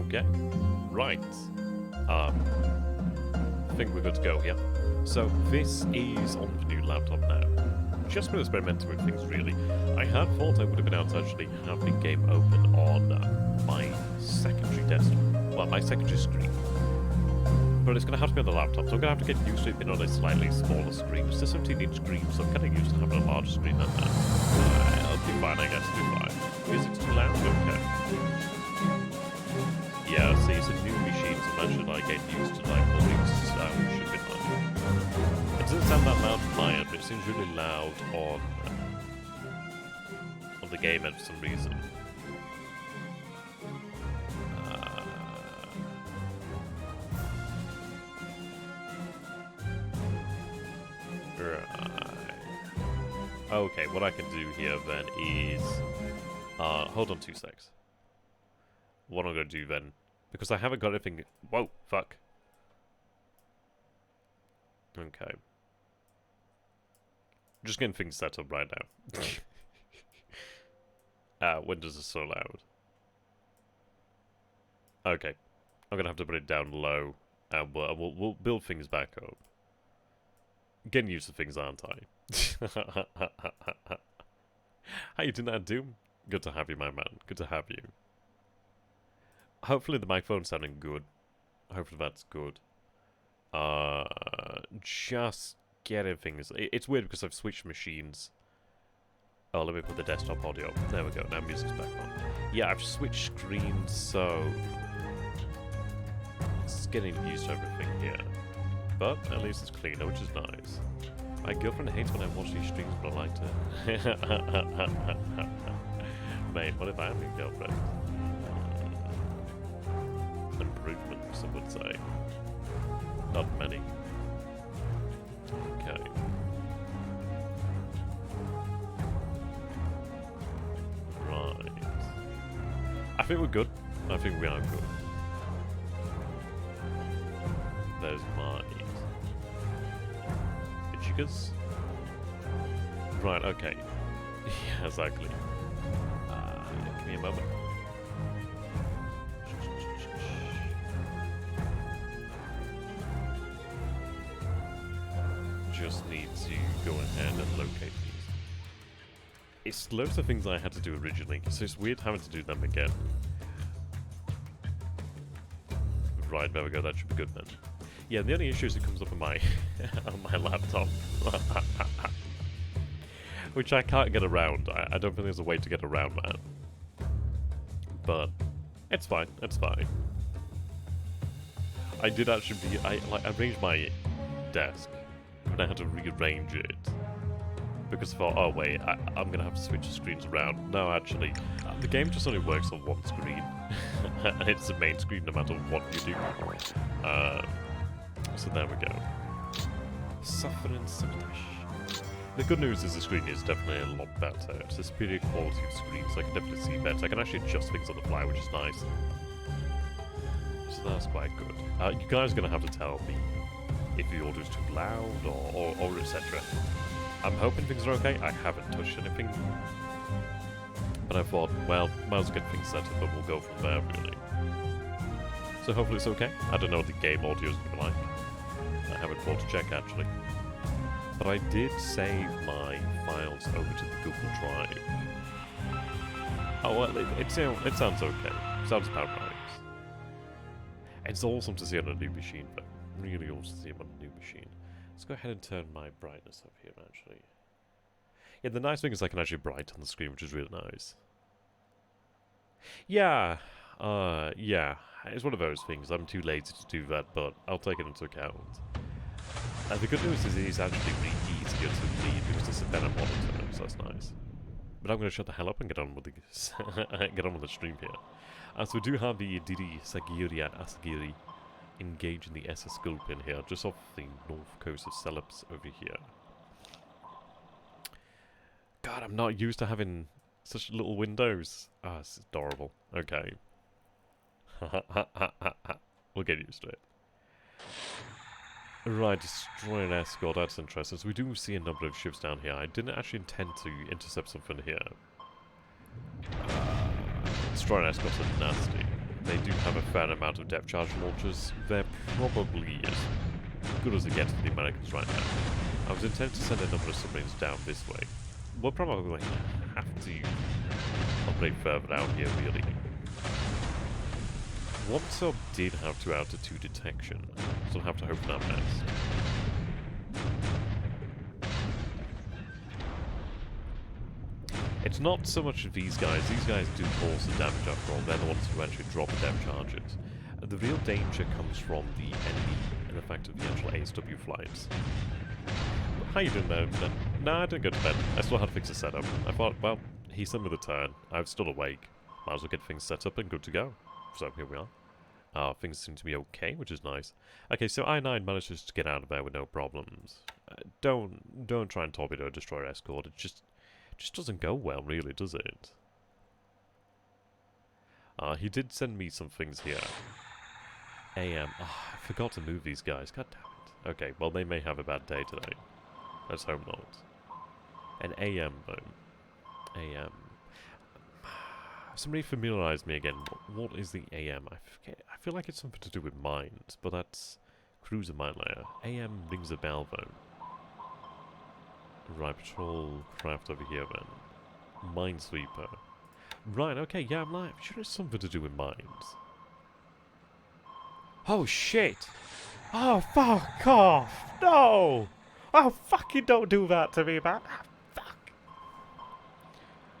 Okay. Right. I think we're good to go here. So this is on the new laptop now. Just been experimenting with things, really. I had thought I would have been able to actually have the game open on my secondary desktop. Well, my secondary screen. But it's going to have to be on the laptop, so I'm going to have to get used to it being on a slightly smaller screen. It's a 17-inch screen, so I'm kind of used to having a larger screen than that. I'll be fine, I guess. I'll be fine. Music's too loud? Okay. Yeah, see, it's a new machine, so I'm actually like getting used to like all these sounds should be fine. It doesn't sound that loud on my end, but it seems really loud on the game end for some reason. Okay, what I can do here then is... hold on 2 secs. What I'm going to do then, because I haven't got anything... Whoa, fuck. Okay. Just getting things set up right now. Windows is so loud. Okay. I'm going to have to put it down low, and we'll build things back up. Getting used to things, aren't I? How you doing that, Doom? Good to have you, my man. Good to have you. Hopefully the microphone's sounding good. Hopefully that's good. Just getting things... It's weird because I've switched machines. Oh, let me put the desktop audio up. There we go. Now music's back on. Yeah, I've switched screens, so... It's getting used to everything here. But at least it's cleaner, which is nice. My girlfriend hates when I watch these streams, but I like to. Mate, what if I am your girlfriend? Improvement, some would say. Not many. Okay. Right. I think we're good. I think we are good. There's my... Jiggers? Right, okay. Yeah, exactly. Give me a moment. Just need to go ahead and locate these. It's loads of things I had to do originally, so it's weird having to do them again. Right, there we go, that should be good then. Yeah, the only issue is it comes up on my on my laptop. Which I can't get around. I don't think there's a way to get around that. But it's fine, it's fine. I did actually I arranged my desk and I had to rearrange it. Because I thought, oh wait, I'm gonna have to switch the screens around. No, actually, the game just only works on one screen. And it's the main screen no matter what you do. So there we go. Suffering Success. The good news is the screen is definitely a lot better. It's a superior quality of screen, so I can definitely see better. I can actually adjust things on the fly, which is nice. So that's quite good. You guys are going to have to tell me if the audio is too loud or etc. I'm hoping things are okay. I haven't touched anything. But I thought, well, might as well get things set up and we'll go from there, really. So hopefully it's okay. I don't know what the game audio is going to be like. I haven't thought to check, actually. But I did save my files over to the Google Drive. Oh, well, it sounds okay. It sounds about right. It's awesome to see on a new machine, but really awesome to see on a new machine. Let's go ahead and turn my brightness up here, actually. Yeah, the nice thing is I can actually brighten the screen, which is really nice. Yeah, yeah. It's one of those things. I'm too lazy to do that, but I'll take it into account. The good news is it is actually really easier to read because it's a better monitor, so that's nice. But I'm going to shut the hell up and get on with the get on with the stream here. So we do have the Didi Sagiri engaged in the SS Gulpin here, just off the north coast of Celeps over here. God, I'm not used to having such little windows. Ah, it's adorable. Okay. We'll get used to it. Right, destroy an escort, that's interesting. So we do see a number of ships down here. I didn't actually intend to intercept something here. Destroy an escort's are nasty. they do have a fair amount of depth charge launchers. They're probably as good as it gets for the Americans right now. I was intending to send a number of submarines down this way. We'll probably have to operate further out here, really. One sub did have 2 altitude detection, so I'll have to hope for that best. It's not so much these guys do cause the damage after all, they're the ones who actually drop the depth charges. The real danger comes from the enemy and the fact of the actual ASW flights. How you doing there? Nah, I didn't go to bed. I still had to fix the setup. I thought, well, he's done with the turn. I was still awake. Might as well get things set up and good to go. So here we are. Things seem to be okay, which is nice. Okay, so I-9 manages to get out of there with no problems. Don't try and torpedo a destroyer escort. It just doesn't go well, really, does it? He did send me some things here. AM. I forgot to move these guys. God damn it. Okay, well, they may have a bad day today. Let's hope not. An AM, though. AM. Somebody familiarise me again. What is the AM? I forget. I feel like it's something to do with mines, but that's cruiser mine layer. AM rings a bell, though. Right, patrol craft over here, then. Minesweeper. Right, okay, yeah, I'm like, sure it's something to do with mines. Oh, shit! Oh, fuck off! No! Oh, fucking don't do that to me, man! Ah, fuck!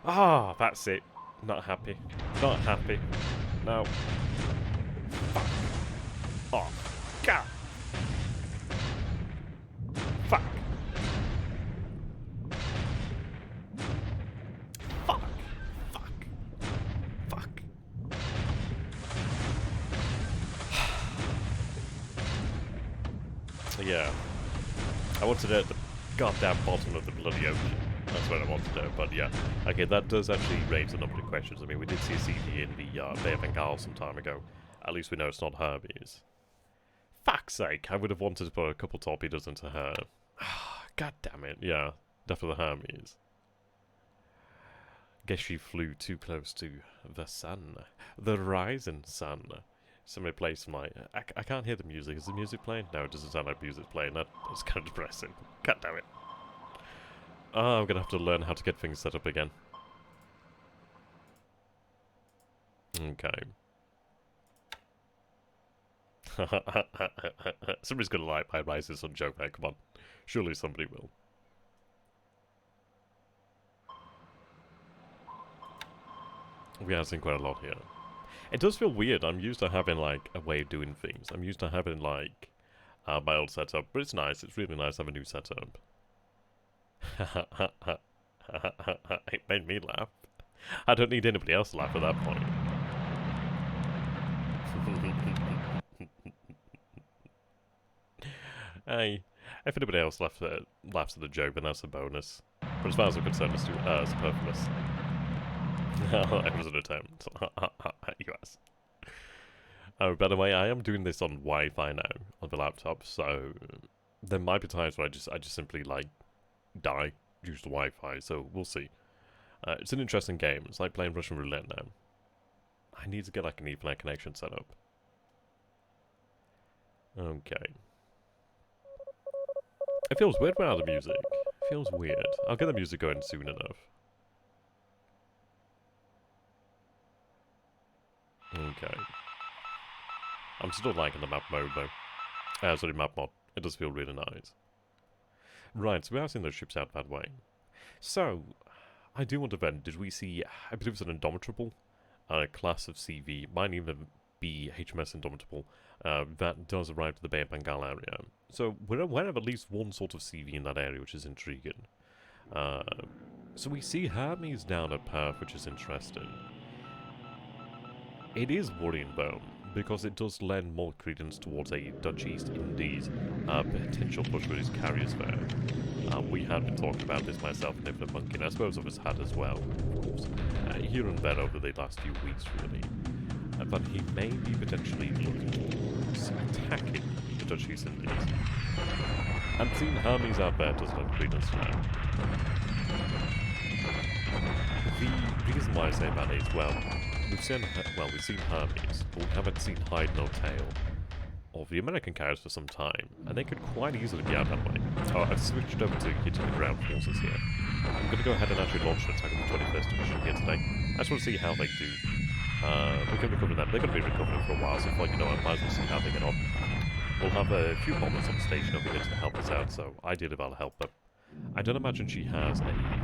Ah, that's it. Not happy. Not happy. No. Fuck. Oh, God! Fuck! Fuck! Fuck! Fuck! Yeah. I wanted it at the goddamn bottom of the bloody ocean. That's what I wanted to do, but yeah. Okay, that does actually raise a number of questions. I mean, we did see a CD in the Bay of Bengal some time ago. At least we know it's not Hermes. Fuck's sake, I would have wanted to put a couple torpedoes into her. God damn it, yeah. Definitely the Hermes. Guess she flew too close to the sun. The rising sun. Somebody play some like... I can't hear the music. Is the music playing? No, it doesn't sound like music's playing. That's kind of depressing. God damn it. Oh, I'm going to have to learn how to get things set up again. Okay. Somebody's going to like my rising sun joke there. Come on. Surely somebody will. We have seen quite a lot here. It does feel weird. I'm used to having, like, a way of doing things. I'm used to having, like, my old setup. But it's nice. It's really nice to have a new setup. It made me laugh. I don't need anybody else to laugh at that point. Hey, if anybody else laughs at the joke, then that's a bonus. But as far as I'm concerned, it's superfluous. It was an attempt. US. Oh, by the way, I am doing this on Wi-Fi now on the laptop, so there might be times where I just simply like die due to the Wi-Fi. So we'll see. It's an interesting game. It's like playing Russian roulette now. I need to get like an Ethernet connection set up. Okay. It feels weird without the music. It feels weird. I'll get the music going soon enough. Okay. I'm still liking the map mode though. Sorry, map mod. It does feel really nice. Right, so we have seen those ships out that way. So, I do want to vent. Did we see, I believe it's an Indomitable class of CV, might even be HMS Indomitable, that does arrive to the Bay of Bengal area. So, we have at least one sort of CV in that area, which is intriguing. So we see Hermes down at Perth, which is interesting. It is worrying though, because it does lend more credence towards a Dutch East Indies potential push for his carriers there. We had been talking about this myself and Nicola Monkey, and I suppose others had as well, of course, here and there over the last few weeks really. But he may be potentially looking towards attacking the Dutch East Indies. And seeing Hermes out there does lend credence to that. The reason why I say that is, well, we've seen, well, we've seen Hermes, but we haven't seen hide no tail of the American carriers for some time, and they could quite easily be out that way. Oh, I've switched over to hitting the ground forces here. I'm going to go ahead and actually launch an attack on the 21st Division here today. I just want to see how they do. We can recover them. They're going to be recovering for a while, so I might as well see how they get on. We'll have a few bombers on the station over here to help us out, so ideally that'll help, but I don't imagine she has a...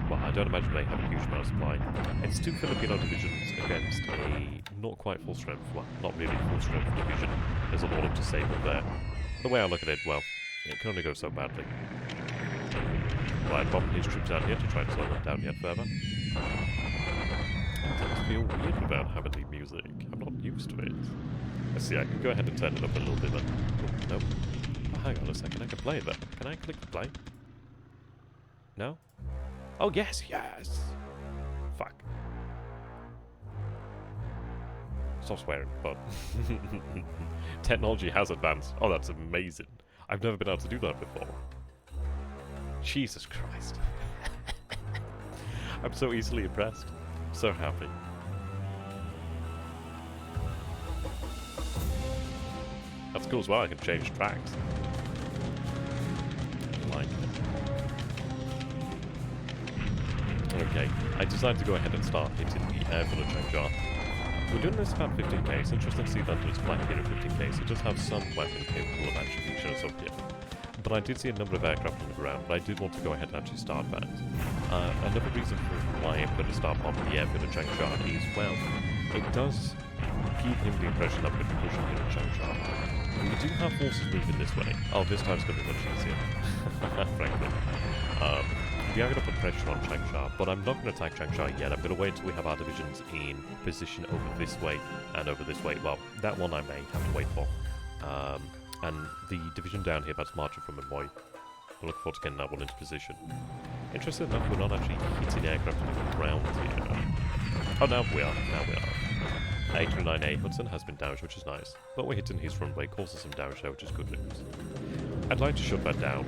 Well, I don't imagine they have a huge amount of supply. It's two Filipino divisions against a not quite full strength, well, not really full strength division. There's a lot of disabled there. The way I look at it, well, it can only go so badly. Right, bomb his troops down here to try and slow them down yet further. It does feel weird without having the music. I'm not used to it. Let's see, I can go ahead and turn it up a little bit, but... Oh, no. Oh, hang on a second, I can play that. Can I click the play? No? Oh, yes, yes! Fuck. Stop swearing, but... Technology has advanced. Oh, that's amazing. I've never been able to do that before. Jesus Christ. I'm so easily impressed. So happy. That's cool as well, I can change tracks. Like it. Okay, I decided to go ahead and start hitting the air for the Chang'e. We're doing this about 15k. It's interesting to see that it's flying here at 15k, so it does have some weapon capable of actually reaching us up here. But I did see a number of aircraft on the ground, but I did want to go ahead and actually start that. Another reason for why I'm going to start bombing the air for the Chang'e is, well, it does give him the impression that we're pushing in the Chang'e. We do have forces moving this way. Oh, this time's going to be much easier, frankly. We are going to put pressure on Chang'e, but I'm not going to attack Chang'e yet. I'm going to wait until we have our divisions in position over this way and over this way. Well, that one I may have to wait for. And the division down here that's marching from Amoy, we'll look forward to getting that one into position. Interesting enough, we're not actually hitting aircraft on the ground here. Oh, now we are. Now we are. 839A Hudson has been damaged, which is nice. But we're hitting his runway, causing some damage there, which is good news. I'd like to shut that down.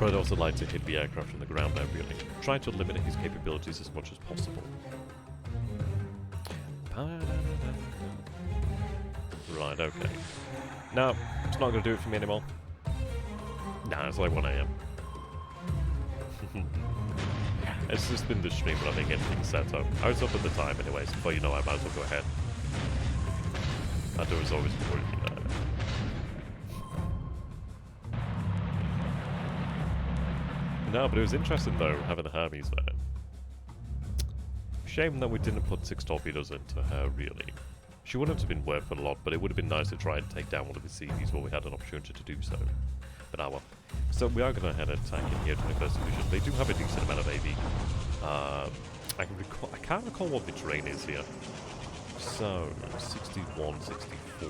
But I'd also like to hit the aircraft on the ground there, really. Trying to limit his capabilities as much as possible. Right, okay. No, it's not going to do it for me anymore. Nah, it's like 1 AM. It's just been the stream when I think everything's set up. I was up at the time anyways, but you know I might as well go ahead. That door is always working there. No, but it was interesting though, having the Hermes there. Shame that we didn't put 6 torpedoes into her, really. She wouldn't have been worth a lot, but it would have been nice to try and take down one of the CVs while we had an opportunity to do so. But well. So we are going to head attack in here, 21st Division. They do have a decent amount of AV. I can't recall what the terrain is here. So, 61, 64.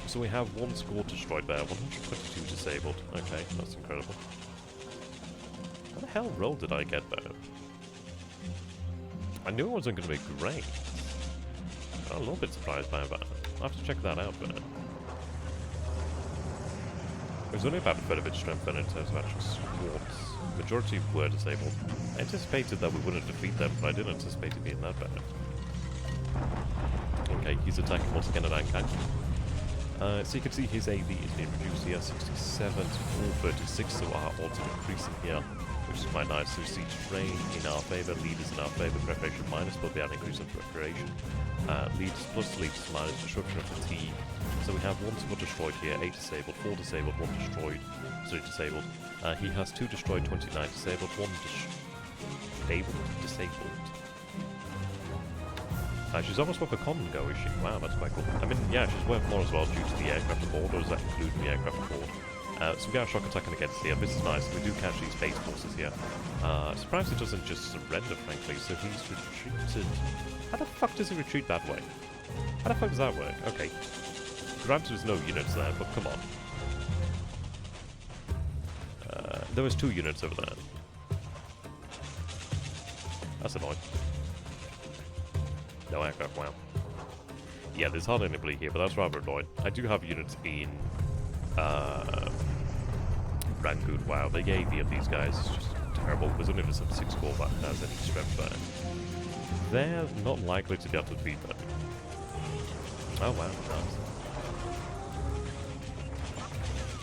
So we have 1 score destroyed there, 122 disabled. Okay, that's incredible. How the hell roll did I get there? I knew it wasn't going to be great. I'm a little bit surprised by that. I'll have to check that out, but it was only about a third of its strength then in terms of actual squads. Majority were disabled. I anticipated that we wouldn't defeat them, but I didn't anticipate it being that bad. Okay, he's attacking once again at Ankang. So you can see his AV is being reduced here, 67 to 436, so our odds are increasing here, which is quite nice. So we see terrain in our favour, leaders in our favour, preparation minus, but we are increasing preparation. Leaders plus, leaders minus, disruption of fatigue. So we have 1 squad destroyed here, 8 disabled, 4 disabled, 1 destroyed, 3 disabled. He has 2 destroyed, 29 disabled, 1 disabled. She's almost worth a common go, is she? Wow, that's quite cool. I mean, yeah, she's worth more as well due to the aircraft aboard, or does that include the aircraft aboard? So we got a shock attacking against here. This is nice. We do catch these base forces here. Surprised it doesn't just surrender, frankly, so he's retreated. How the fuck does he retreat that way? How the fuck does that work? Okay. Granted there's no units there, but come on. There was 2 units over there. That's annoying. No aircraft, wow. Yeah, there's hardly anybody here, but that's rather annoying. I do have units in Rangoon. Wow, the AV of these guys is just terrible. There's only the 76 core that has any strength there. They're not likely to be able to beat them. Oh wow, nice.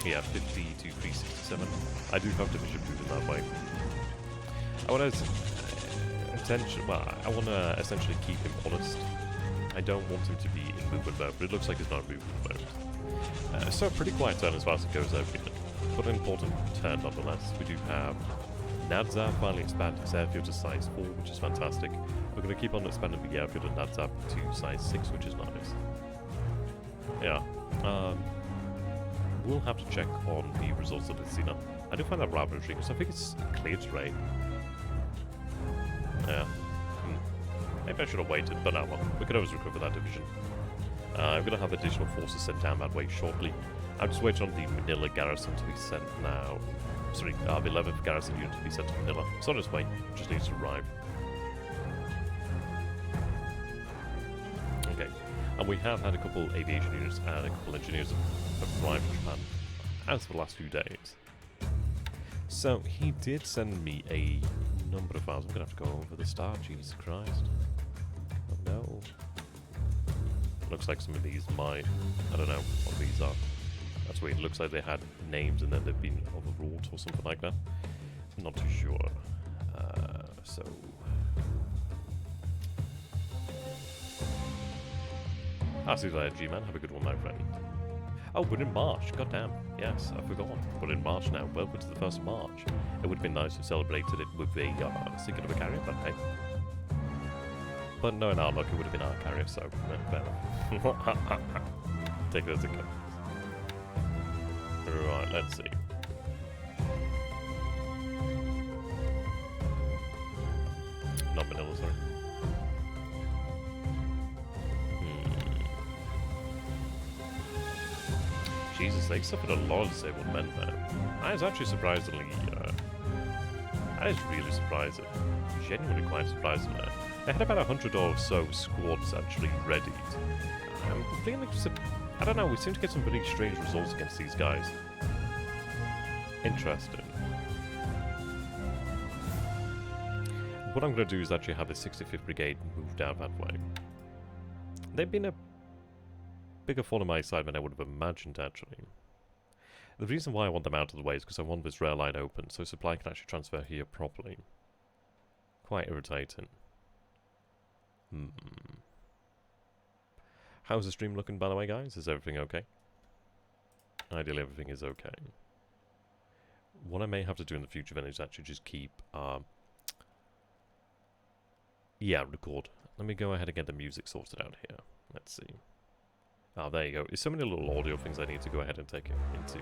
Yeah, 50 to 367. I do have division moving that way. I want to I want to essentially keep him honest. I don't want him to be in movement mode, but it looks like he's not in movement mode. So a pretty quiet turn as far as it goes over here. But an important turn nonetheless. We do have Nadzab finally expanded his airfield to size 4, which is fantastic. We're going to keep on expanding the airfield of Nadzab to size 6, which is nice. Yeah. We'll have to check on the results of this scene. I do find that rather intriguing, because I think it's clear terrain. Yeah. Maybe I should have waited, but now we could always recover that division. I'm going to have additional forces sent down that way shortly. I'm just waiting on the Manila garrison to be sent now. Sorry, the 11th garrison unit to be sent to Manila. It's on its way, just needs to arrive. Okay, and we have had a couple aviation units and a couple engineers have arrived in Japan as for the last few days. So he did send me a number of files. I'm going to have to go over the start, Jesus Christ. Oh no. Looks like some of these might, I don't know what these are. That's weird. It looks like they had names and then they've been overwrought or something like that. I'm not too sure. So... Azcona, G-Man. Have a good one, my friend. Oh, we're in March. Goddamn. Yes, I forgot. We're in March now. Welcome to the first of March. It would have been nice to have celebrated it with a single of a carrier, but hey. But no, in our luck, it would have been our carrier, so better. Take those again. Right, let's see. Not Manila, sorry. Jesus, they suffered a lot of disabled men there. I was actually surprisingly... I was really surprised. Genuinely quite surprised there. They had about 100 or so squads actually readied. I'm feeling I don't know, we seem to get some pretty strange results against these guys. Interesting. What I'm going to do is actually have the 65th Brigade move down that way. They've been a bigger fall on my side than I would have imagined, actually. The reason why I want them out of the way is because I want this rail line open, so supply can actually transfer here properly. Quite irritating. How's the stream looking, by the way, guys? Is everything okay? Ideally, everything is okay. What I may have to do in the future then is actually just keep... yeah, record. Let me go ahead and get the music sorted out here. Let's see. Oh, there you go. There's so many little audio things I need to go ahead and take into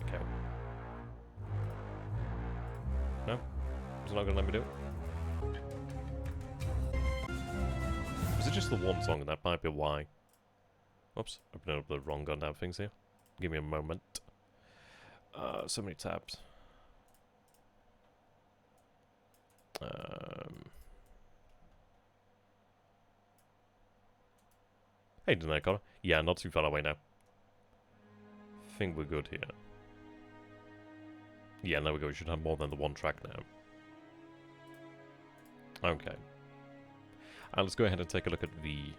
account. No? It's not going to let me do it? Is it just the one song? And that might be why. Oops, opening up the wrong goddamn things here. Give me a moment. So many tabs. Hey, didn't I, Connor? Yeah, not too far away now. Think we're good here. Yeah, there we go. We should have more than the one track now. Okay. Let's go ahead and take a look at the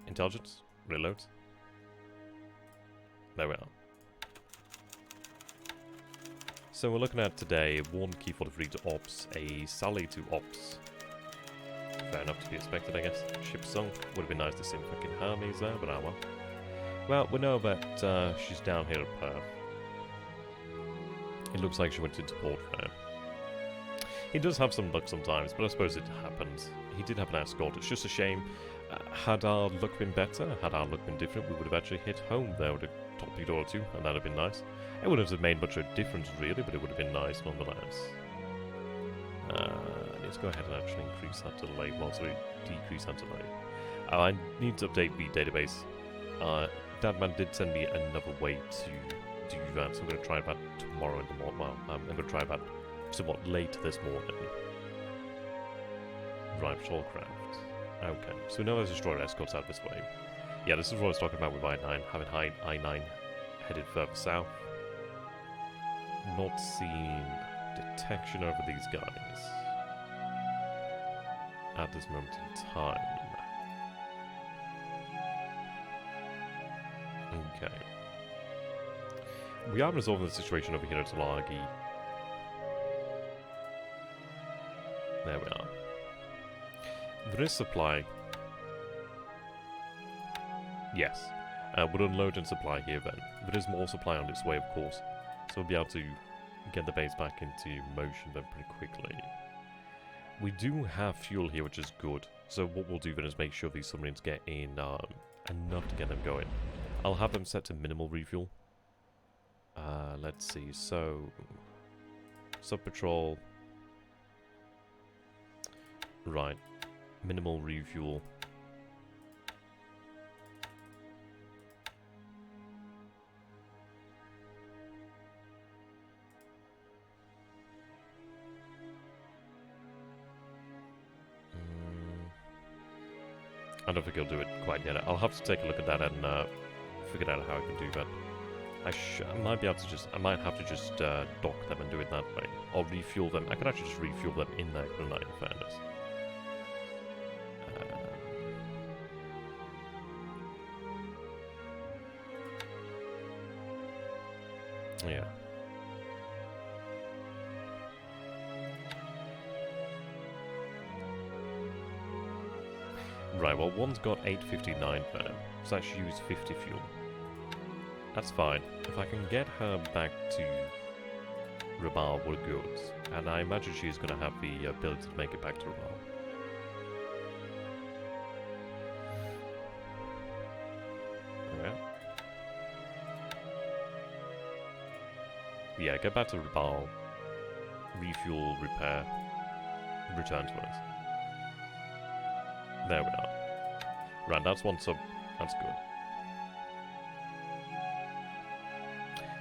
intelligence. Reloads. There we are. So we're looking at today 1 key 43 to ops, a Sally to ops. Fair enough to be expected, I guess. Ship sunk. Would have been nice to see fucking Hermes there, but well. Well, we know that she's down here at Perth. It looks like she went into port there. He does have some luck sometimes, but I suppose it happens. He did have an escort. It's just a shame. Had our luck been better, had our luck been different, we would have actually hit home there with a torpedo or two, and that would have been nice. It wouldn't have made much of a difference, really, but it would have been nice nonetheless. Let's go ahead and actually increase that delay whilst we decrease that delay. I need to update the database. Dadman did send me another way to do that, so I'm going to try that tomorrow in the morning. Well, I'm going to try that somewhat late this morning. Drive Shawcraft. Okay, so we know there's destroyer escorts out this way. Yeah, this is what I was talking about with I-9, having I-9 headed further south. Not seen detection over these guys at this moment in time. Okay. We are resolving the situation over here at Talagi. There we are. There is supply. Yes. We'll unload and supply here then. There is more supply on its way, of course. So we'll be able to get the base back into motion then pretty quickly. We do have fuel here, which is good. So what we'll do then is make sure these submarines get in enough to get them going. I'll have them set to minimal refuel. Let's see. So, sub-patrol. Right. Minimal refuel. I don't think he'll do it quite yet. I'll have to take a look at that and figure out how I can do that. I might be able to just, I might have to just dock them and do it that way. Or refuel them. I could actually just refuel them in there, couldn't I, in fairness? Yeah. Right, well, one's got 859 there, so that should use 50 fuel. That's fine. If I can get her back to Ramal, we're good. And I imagine she's going to have the ability to make it back to Ramal. Okay. Yeah, get back to Ramal, refuel, repair, return to us. There we are. Right, that's one sub. That's good.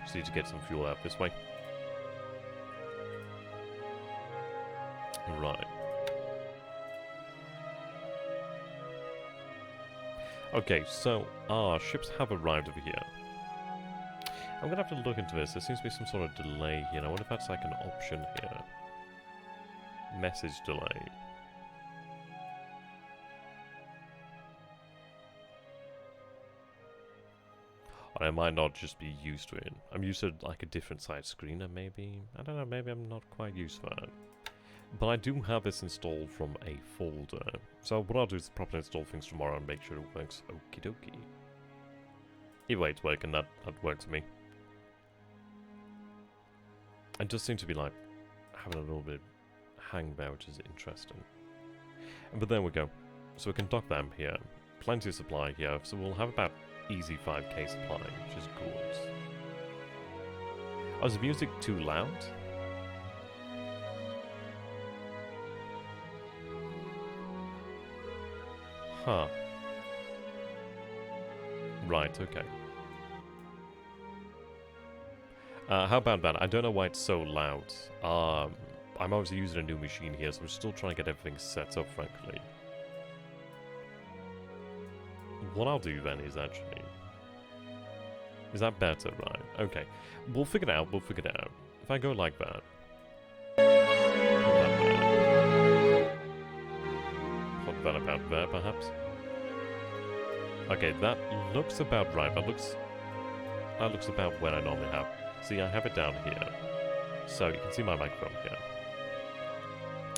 Just need to get some fuel out this way. Right. Okay, so our ships have arrived over here. I'm gonna have to look into this. There seems to be some sort of delay here. I wonder if that's like an option here. Message delay. I might not just be used to it. I'm used to like a different side screener maybe. I don't know, maybe I'm not quite used to that. But I do have this installed from a folder. So what I'll do is properly install things tomorrow and make sure it works okie dokie. Either way it's working, that works for me. It does seem to be like having a little bit hang there, which is interesting. But there we go. So we can dock them here. Plenty of supply here, so we'll have about easy 5k supply, which is good. Oh, is the music too loud? Huh. Right, okay. How about that? I don't know why it's so loud. I'm obviously using a new machine here, so we're still trying to get everything set up, frankly. What I'll do then is actually... Is that better? Right. Okay. We'll figure it out. We'll figure it out. If I go like that... Put that about there, perhaps? Okay, that looks about right. That looks about where I normally have. See, I have it down here. So, you can see my microphone here.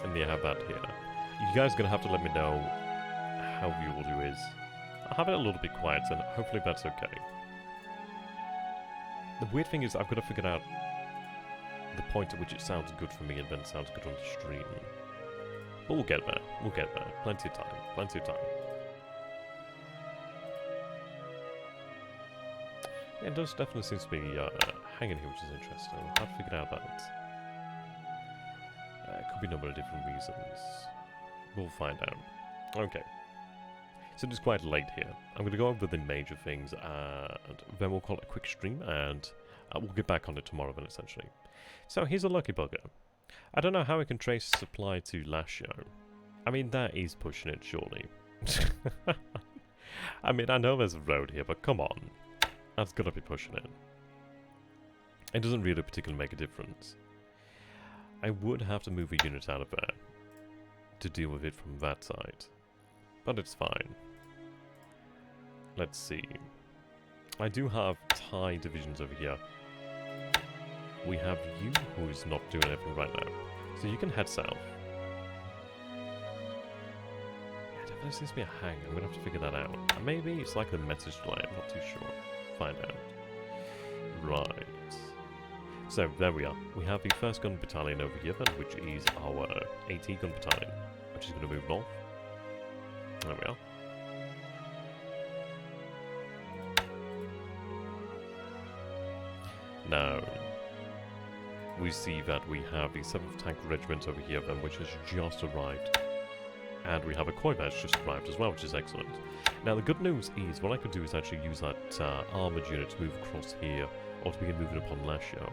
And then I have that here. You guys are going to have to let me know how the audio is. I'll have it a little bit quiet, and hopefully that's okay. The weird thing is I've got to figure out the point at which it sounds good for me and then sounds good on the stream. But we'll get there. We'll get there. Plenty of time. Plenty of time. Yeah, it does definitely seems to be hanging here, which is interesting. I'll have to figure out that. It could be a number of different reasons. We'll find out. Okay. So it's quite late here. I'm going to go over the major things, and then we'll call it a quick stream, and we'll get back on it tomorrow then, essentially. So here's a lucky bugger. I don't know how we can trace supply to Lashio. I mean, that is pushing it, surely. I mean, I know there's a road here, but come on. That's got to be pushing it. It doesn't really particularly make a difference. I would have to move a unit out of there to deal with it from that side. But it's fine. Let's see. I do have Thai divisions over here. We have you, who is not doing anything right now. So you can head south. Yeah, definitely seems to be a hang. I'm going to have to figure that out. Maybe it's like the message delay. I'm not too sure. Find out. Right. So, there we are. We have the 1st Gun Battalion over here then, which is our AT Gun Battalion, which is going to move north. There we are. Now, we see that we have the 7th Tank Regiment over here then, which has just arrived. And we have a Koi batch just arrived as well, which is excellent. Now, the good news is, what I could do is actually use that armoured unit to move across here, or to begin moving upon Lasho.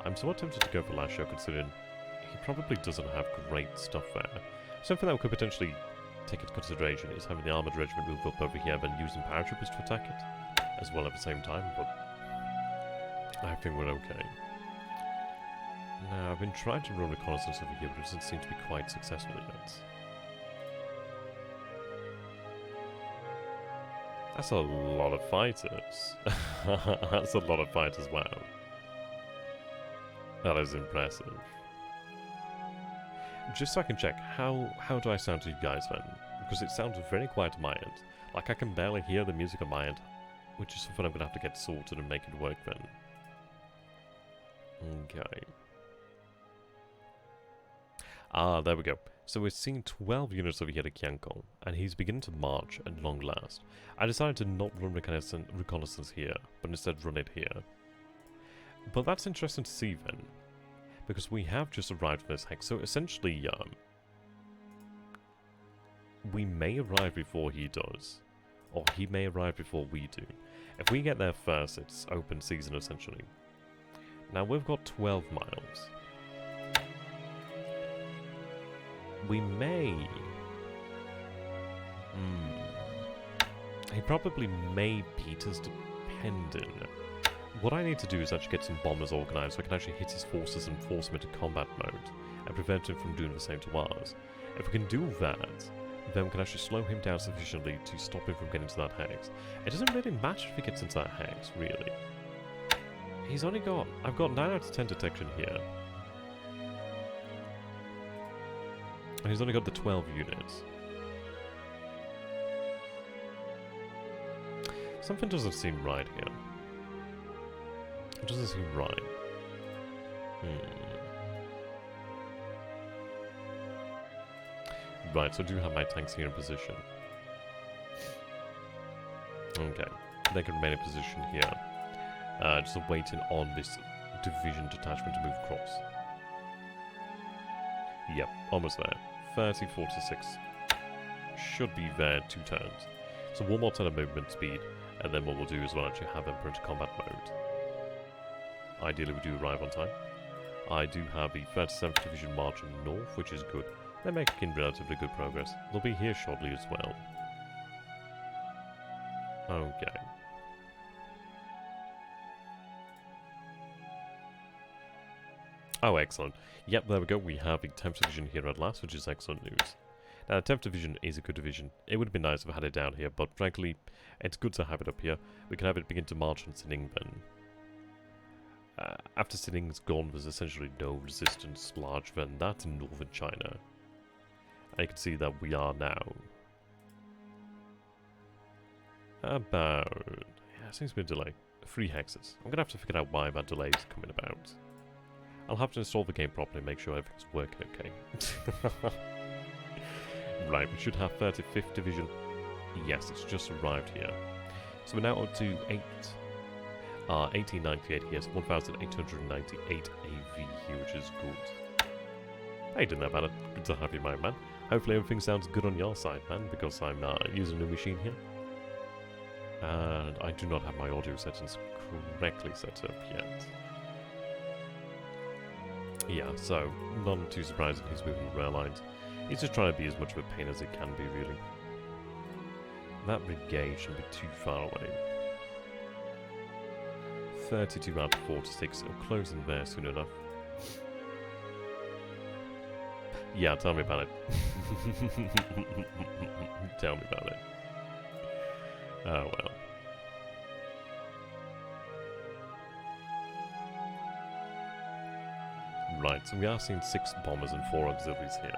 I'm somewhat tempted to go for Lasho, considering he probably doesn't have great stuff there. Something that we could potentially take into consideration is having the armoured regiment move up over here, then using paratroopers to attack it, as well at the same time, but I think we're okay. Now, I've been trying to run reconnaissance over here, but it doesn't seem to be quite successful yet. That's a lot of fighters. That's a lot of fighters, wow. That is impressive. Just so I can check, how do I sound to you guys then? Because it sounds very quiet on my end. Like I can barely hear the music on my end, which is something I'm going to have to get sorted and make it work then. Okay. Ah, there we go. So we're seeing 12 units over here at Kiankong, and he's beginning to march at long last. I decided to not run reconnaissance here, but instead run it here. But that's interesting to see then, because we have just arrived at this hex, so essentially, we may arrive before he does, or he may arrive before we do. If we get there first, it's open season essentially. Now we've got 12 miles. We may... He probably may beat us depending. What I need to do is actually get some bombers organised so I can actually hit his forces and force him into combat mode and prevent him from doing the same to ours. If we can do that, then we can actually slow him down sufficiently to stop him from getting to that hex. It doesn't really matter if he gets into that hex, really. He's only got... I've got 9 out of 10 detection here. And he's only got the 12 units. Something doesn't seem right here. It doesn't seem right. Right, so I do have my tanks here in position. Okay, they can remain in position here. Just waiting on this division detachment to move across. Yep, almost there. 30, 46. Should be there 2 turns. So one more turn of movement speed, and then what we'll do is we'll actually have Emperor into combat mode. Ideally we do arrive on time. I do have the 37th Division marching north, which is good. They're making relatively good progress. They'll be here shortly as well. Okay. Oh, excellent. Yep, there we go. We have the 10th Division here at last, which is excellent news. Now, the 10th Division is a good division. It would have been nice if I had it down here, but frankly, it's good to have it up here. We can have it begin to march on Sining then. After Sining's gone, there's essentially no resistance large than that in northern China. And you can see that we are now about... yeah, it seems to be a delay. 3 hexes. I'm going to have to figure out why that delay is coming about. I'll have to install the game properly and make sure everything's working okay. Right, we should have 35th Division. Yes, it's just arrived here. So we're now up to 1898 here, so 1898 AV here, which is good. How you doing there, man? Good to have you, my man. Hopefully everything sounds good on your side, man, because I'm using a new machine here. And I do not have my audio settings correctly set up yet. Yeah, so, not too surprising he's moving the rail lines. He's just trying to be as much of a pain as it can be, really. That brigade shouldn't be too far away. 32 out of 46, it'll close in there soon enough. Yeah, tell me about it. Tell me about it. Oh well. Right, so we are seeing 6 bombers and 4 auxiliaries here.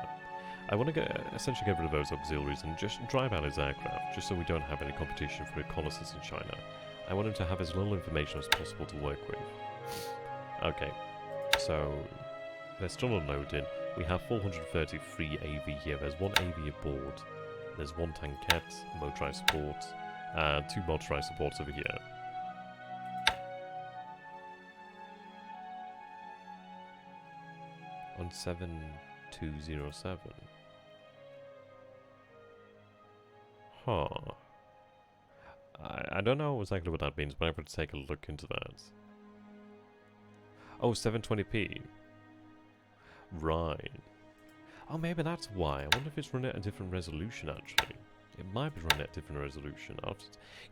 I want to essentially get rid of those auxiliaries and just drive out his aircraft, just so we don't have any competition for reconnaissance in China. I want him to have as little information as possible to work with. Okay, so they're still unloading. We have 433 AV here. There's 1 AV aboard. There's 1 tankette, motorized support, and 2 motorized supports over here. On 7207. Huh. I don't know exactly what that means, but I'm going to take a look into that. Oh, 720p. Right. Oh, maybe that's why. I wonder if it's running at a different resolution, actually. It might be running at a different resolution.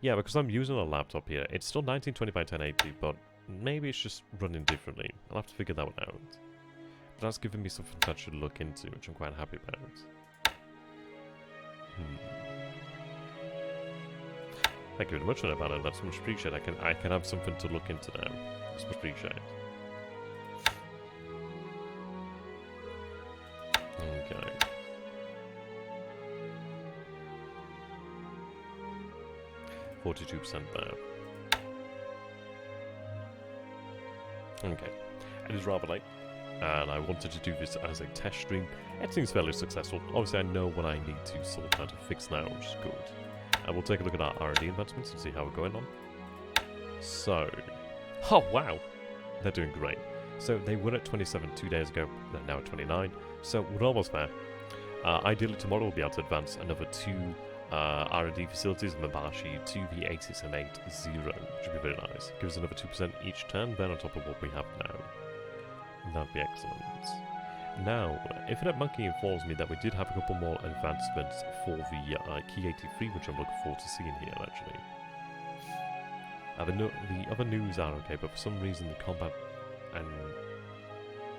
Yeah, because I'm using a laptop here. It's still 1920 by 1080, but maybe it's just running differently. I'll have to figure that one out. But that's giving me something to actually look into, which I'm quite happy about. Thank you very much for that, Fanni. That's much appreciated. I can have something to look into now. That's much appreciated. Okay. %42 there. Okay. It is rather late, and I wanted to do this as a test stream. It seems fairly successful. Obviously, I know what I need to sort out and fix now, which is good. And we'll take a look at our R&D investments and see how we're going on. So, oh wow, they're doing great. So they were at 27 2 days ago, they're now at 29, so we're almost there. Ideally tomorrow we'll be able to advance another 2 R&D facilities in Mabashi to the 86M80, which would be very nice. Give us another 2% each turn, then on top of what we have now. That'd be excellent. Now, Infinite Monkey informs me that we did have a couple more advancements for the Key 83, which I'm looking forward to seeing here, actually. The other news are okay, but for some reason the combat, and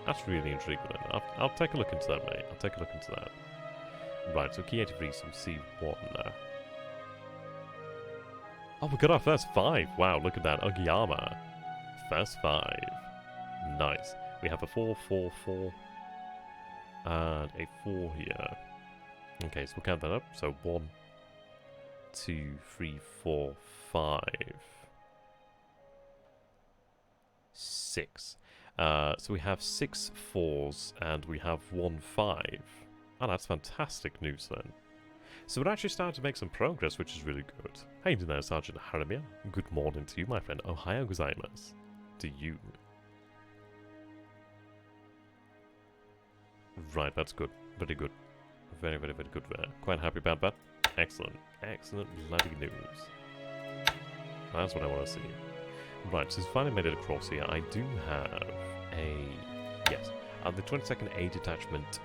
that's really intriguing. I'll take a look into that, mate. I'll take a look into that. Right, so Key 83, so C1 there. Oh, we got our first 5. Wow, look at that. Ogiyama. First 5. Nice. We have a 4, 4, 4. And a 4 here. Okay, so we'll count that up. So 1, 2, 3, 4, 5. 6. So we have 6 4s and we have 1 5. Oh, that's fantastic news then. So we're actually starting to make some progress, which is really good. How you doing there, Sergeant Haramia? Good morning to you, my friend. Ohayou gozaimasu. To you. Right, that's good. Very good. Very, very, very good there. Quite happy about that. Excellent. Excellent bloody news. That's what I want to see. Right, so finally made it across here. I do have a... Yes. The 22nd A detachment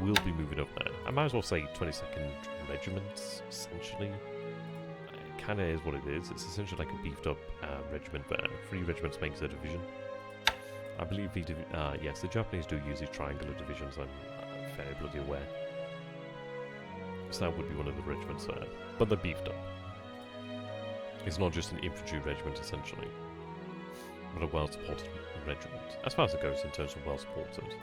will be moving up there. I might as well say 22nd Regiment, essentially. It kind of is what it is. It's essentially like a beefed up regiment there. 3 regiments makes a division. I believe yes, the Japanese do use these triangular divisions, I'm fairly bloody aware. So that would be one of the regiments there. But they're beefed up. It's not just an infantry regiment, essentially, but a well-supported regiment, as far as it goes in terms of well-supported.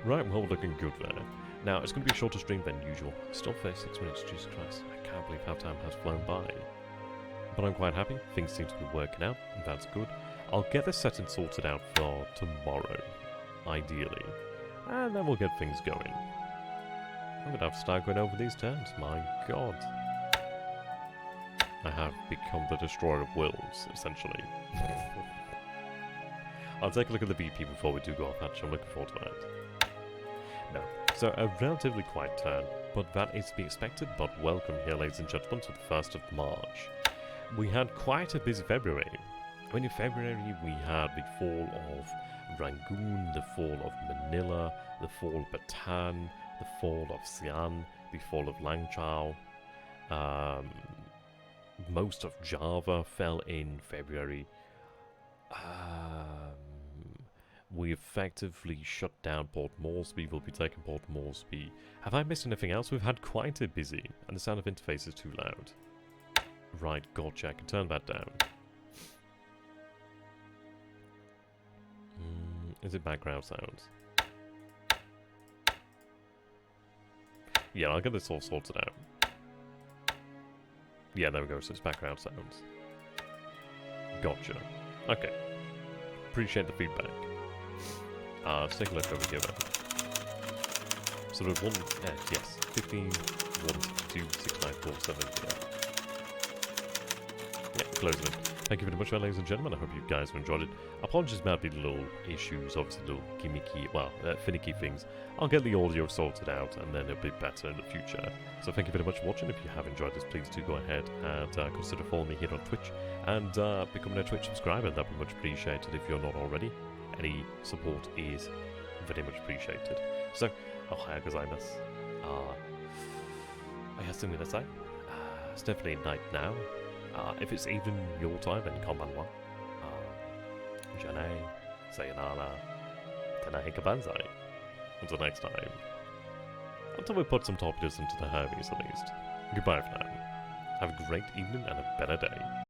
Right, well, looking good there. Now, it's going to be a shorter stream than usual. Still 36 minutes, Jesus Christ. I can't believe how time has flown by. But I'm quite happy. Things seem to be working out, and that's good. I'll get this setting sorted out for tomorrow, ideally. And then we'll get things going. I'm going to have to start going over these turns, my god. I have become the destroyer of worlds, essentially. I'll take a look at the BP before we do go off hatch. I'm looking forward to that. No. So, a relatively quiet turn, but that is to be expected. But welcome here, ladies and gentlemen, to the 1st of March. We had quite a busy February. I mean, in February, we had the fall of Rangoon, the fall of Manila, the fall of Bataan, the fall of Xi'an, the fall of Langchao. Most of Java fell in February. We effectively shut down Port Moresby. We'll be taking Port Moresby. Have I missed anything else? We've had quite a busy, and the sound of interface is too loud. Right, gotcha. I can turn that down. Is it background sounds? Yeah, I'll get this all sorted out. Yeah, there we go. So it's background sounds. Gotcha. Okay. Appreciate the feedback. Let's take a look over here then. Sort of yes, 15, 1, 2, 6, 9, 4, 7, yeah, closing it. Thank you very much, ladies and gentlemen. I hope you guys have enjoyed it. Apologies about the little issues, obviously little gimmicky, well, finicky things. I'll get the audio sorted out, and then it'll be better in the future. So thank you very much for watching. If you have enjoyed this, please do go ahead and consider following me here on Twitch, and becoming a Twitch subscriber. That'd be much appreciated if you're not already. Any support is very much appreciated. So, ohayou gozaimasu. Ayasu minasai. It's definitely night now. If it's even your time, then konbanwa. Janai, sayonara, tenahi kabanzai. Until next time. Until we put some torpedoes into the Hermes at least. Goodbye for now. Have a great evening and a better day.